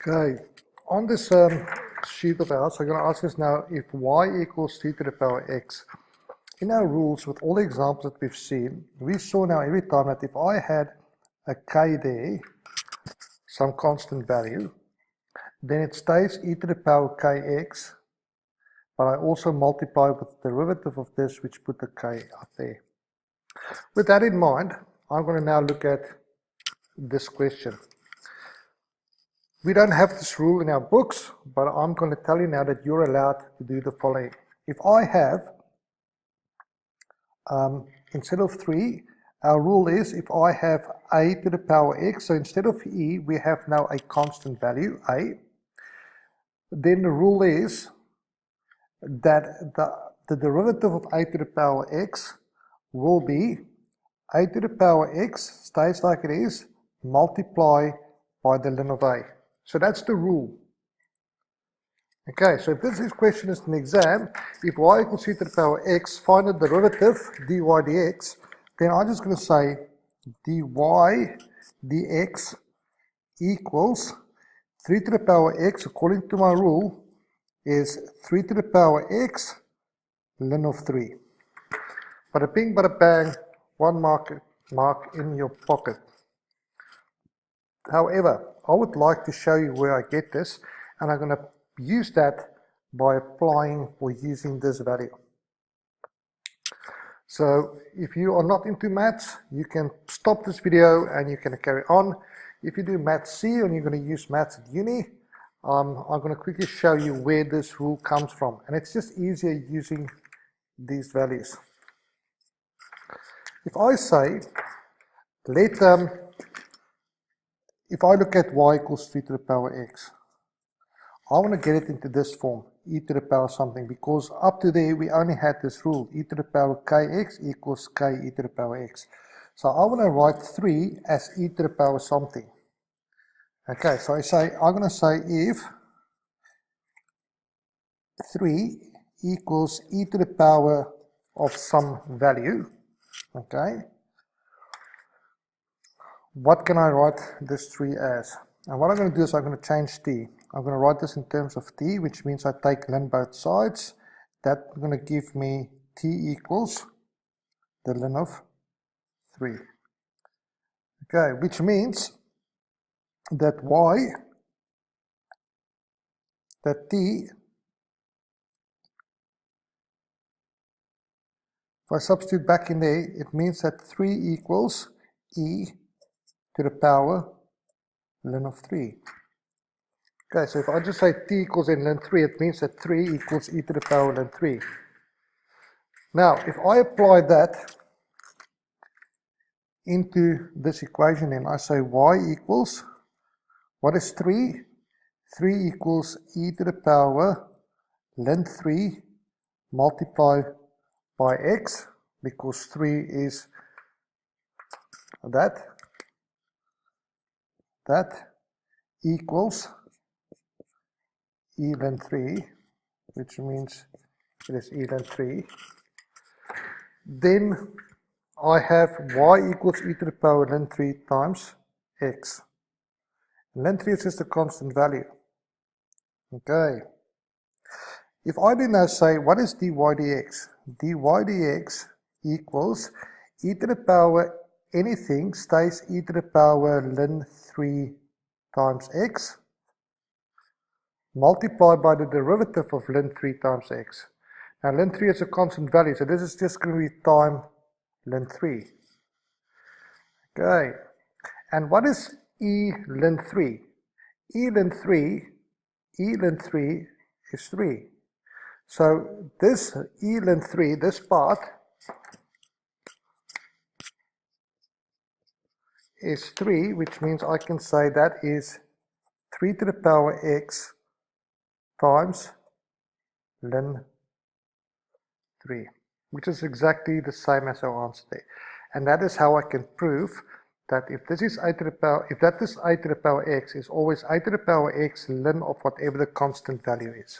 Okay, on this sheet of ours, I'm going to ask us now if y equals 3 to the power x. In our rules, with all the examples that we've seen, we saw now every time that if I had a k there, some constant value, then it stays e to the power kx, but I also multiply with the derivative of this, which put the k up there. With that in mind, I'm going to now look at this question. We don't have this rule in our books, but I'm going to tell you now that you're allowed to do the following. If I have, instead of 3, our rule is if I have a to the power x, so instead of e, we have now a constant value, a, then the rule is that the derivative of a to the power x will be a to the power x, stays like it is, multiply by the ln of a. So that's the rule. Okay, so if this question is an exam, if y equals 3 to the power x, find the derivative, dy dx, then I'm just going to say dy dx equals 3 to the power x, according to my rule, is 3 to the power x ln of 3. Bada bing, bada bang, one mark in your pocket. However, I would like to show you where I get this, and I'm going to use that by applying or using this value. So if you are not into maths, you can stop this video and you can carry on. If you do maths C and you're going to use maths at uni, I'm going to quickly show you where this rule comes from, and it's just easier using these values. If I say, if I look at y equals 3 to the power x, I want to get it into this form, e to the power something, because up to there we only had this rule, e to the power kx equals k e to the power x. So I want to write 3 as e to the power something. Okay, so I'm going to say if 3 equals e to the power of some value, okay, what can I write this 3 as? And what I'm going to do is I'm going to change t. I'm going to write this in terms of t, which means I take ln both sides. That's going to give me t equals the ln of 3. Okay, which means that t, if I substitute back in there, it means that 3 equals e to the power ln of 3. Okay, so if I just say t equals in ln 3, it means that 3 equals e to the power ln 3. Now, if I apply that into this equation, then I say y equals, what is 3? 3 equals e to the power ln 3 multiplied by x, because 3 is that equals e ln 3, which means it is e ln 3. Then I have y equals e to the power ln 3 times x. Ln 3 is just a constant value. Okay. If I then now say, what is dy dx? Dy dx equals e to the power anything stays e to the power ln 3 times x multiplied by the derivative of ln 3 times x. Now ln 3 is a constant value, so this is just going to be time ln 3. Okay, and what is e ln 3? E ln 3 is 3. So this e ln 3, this part, is 3, which means I can say that is 3 to the power x times ln 3, which is exactly the same as our answer there. And that is how I can prove that if this is a to the power, if that is a to the power x, is always a to the power x ln of whatever the constant value is.